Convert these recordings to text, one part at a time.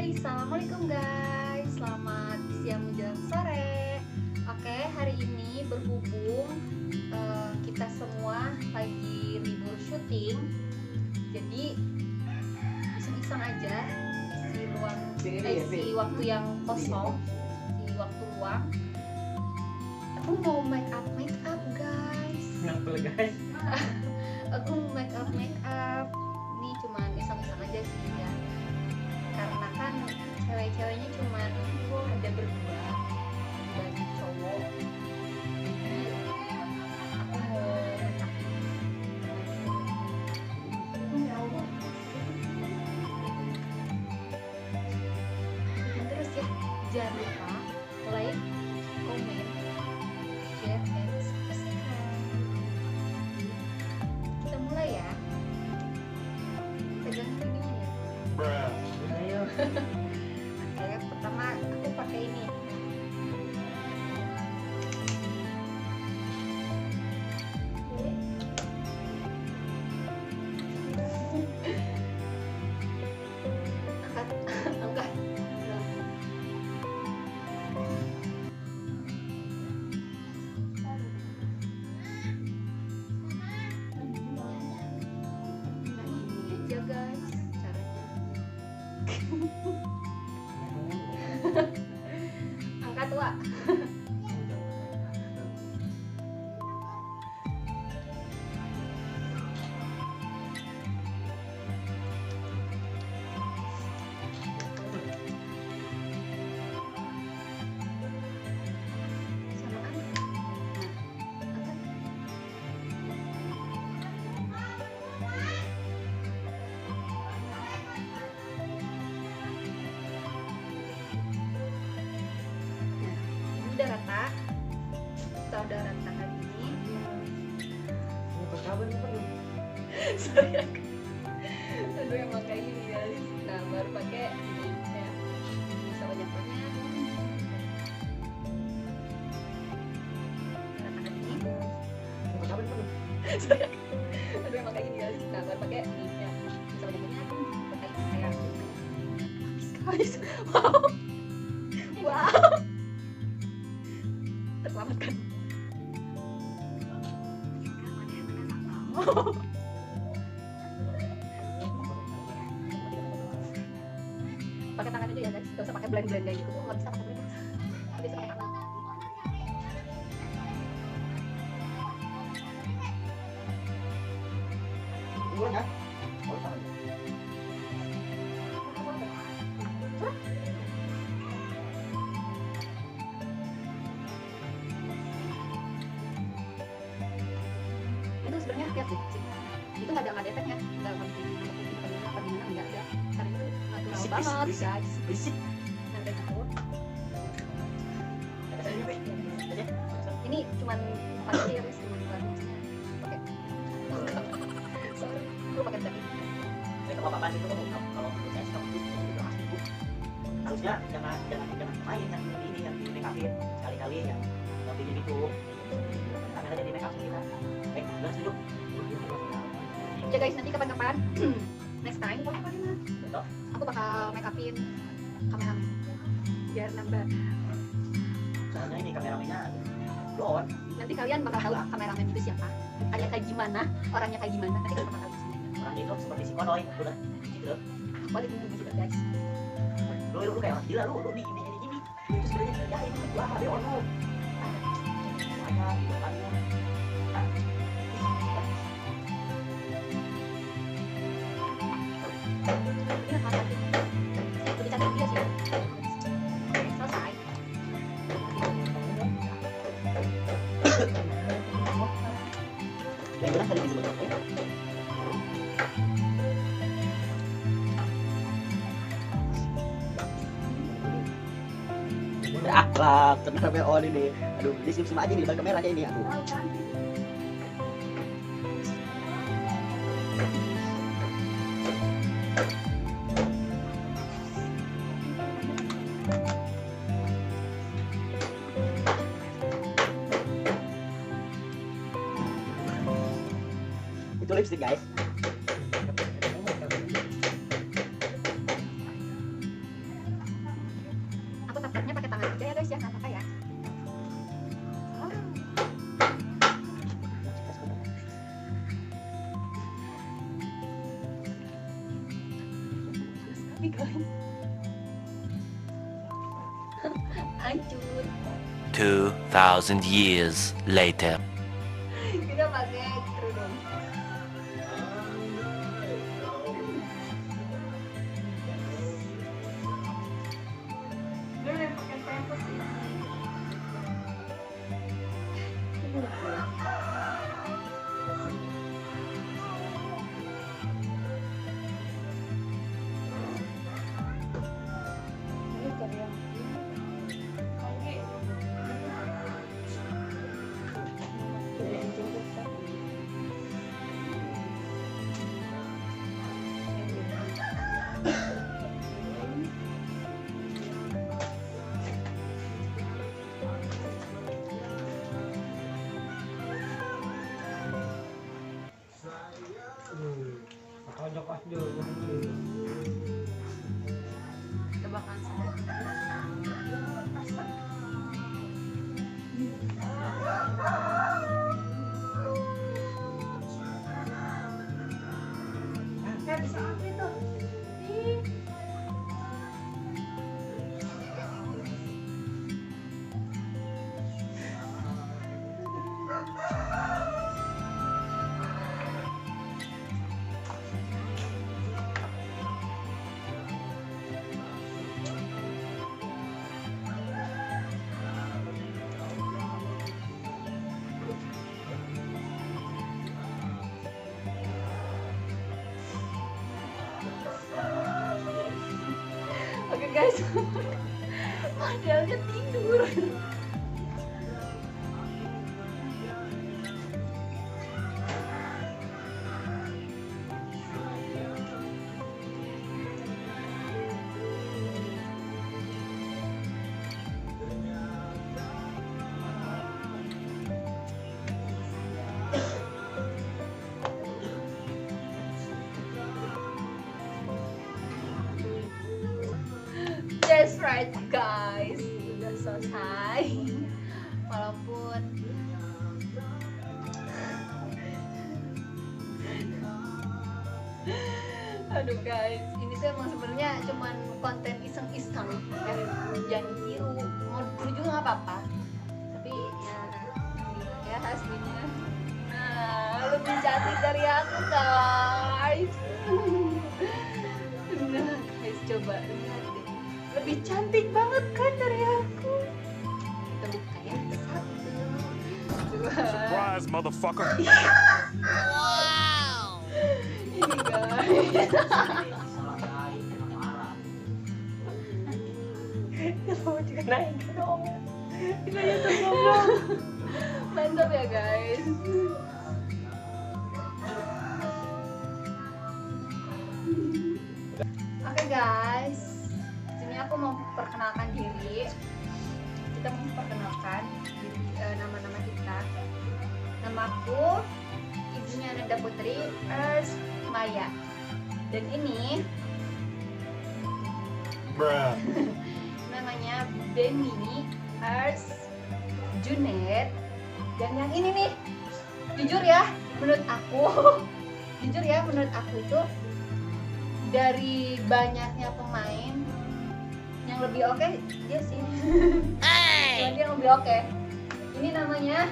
Assalamualaikum guys, selamat siang menjelang sore. Oke, hari ini berhubung kita semua lagi libur syuting, jadi iseng-iseng aja isi waktu yang kosong, di waktu luang. Aku mau make up guys. Ngapain guys? Aku make up. Ini cuman iseng-iseng aja sih ya. Karena kan cewek-ceweknya cuman ada berdua, banyak cowok. Jadi aku mau terus ya, jangan lupa like, comment, share, and subscribe. Kita mulai ya. Pegang videonya. Ayo. Oke, pertama aku pakai ini. Angkat. Nah, ini aja guys caranya. Angkat Wak. Samaan. Nah, angkat. Ini udah rata. Kita udah rata kan ini. Apa kabar nih, Pak? Saya aduh yang pakai ini guys. Nah, baru pakai ini ya. Bisa banyak-banyak. Ratakan ini. Apa kabar nih, Pak? Saya aduh yang pakai ini guys. Nah, baru pakai ini ya. Bisa banyak-banyak. Pakai kayak guys. Wow. Wow. Terselamatkan. Pakai tangan aja ya guys, gak usah pakai blend kayak gitu, nggak bisa pakai blend, nggak bisa pakai tangan. Ulang kan? Oh, sama. Itu sebenarnya lihat sih, itu nggak ada efeknya, nggak penting apa gimana nggak ada, karena itu natural banget guys. Berisik. Nah kayak gitu, Saya ini, Pak. Aja. ini cuman pakai ya guys, cuman bukan maksudnya pakai. Sorry, gue pakai tadi. Kalau apa-apa itu kalau menurut saya sih itu asli Bu. Harusnya jangan main yang ini yang di make upin sekali-kali yang mobilnya gitu. Kamera jadi make up kita. Udah setuju. Ya guys, nanti kapan-kapan next time Betul. aku bakal make upin kameramen biar nambah. Soalnya ini kameramennya blon. Nanti kalian bakal tahu kameramen itu siapa, orangnya kayak gimana, nanti kalian bakal tahu di sini. Orangnya itu seperti si Konoy, udah gitu. Balik dulu juga guys. Lu kayak orang gila lu di ini. Itu sebenarnya ya itu gua ada ono. Ada di depannya. Ini hal lebih cantik dia sih. Oke, selesai. Yang jelas tadi disebut apa? Lah, ternyata BO ini. Aduh, disim-sim aja nih di balik kameranya ini. Aduh. Itu lipstick guys. tapi guys hancur. 2,000 years later. Kita pakai kerudung. Dia udah pakai pampers sih. Ini cari yang tebakan bisa apa itu? Ih. Oke guys, modelnya tidur. That's right guys, sudah selesai. Walaupun aduh guys, ini saya emang sebenarnya cuman konten iseng-iseng ya, jangan ditiru, mau ditiru juga nggak apa-apa, tapi ya aslinya lebih cantik dari aku guys. Nah guys, coba lihat deh, lebih cantik banget kan dari aku. Kita buka ya, satu, dua. Surprise, motherfucker! Ini guys. Kamu juga naik dong. Kita YouTube Mantap ya guys. Oke guys, sini aku mau perkenalkan diri. Kita mau perkenalkan nama-nama kita. Namaku ibunya Nanda Putri Ers Maya. Dan ini namanya Beni Ers Junet. Dan yang ini nih, jujur ya, menurut aku itu dari banyaknya pemain yang lebih oke dia sih. Dia yang lebih oke. Ini namanya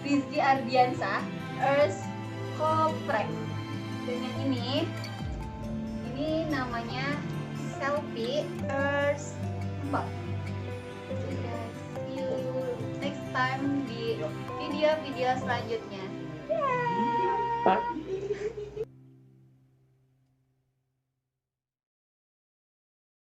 Rizky Ardiansa Ers Koprek. Dan yang ini namanya Selfie Ers Mbak. See you next time di video-video selanjutnya. Yeah.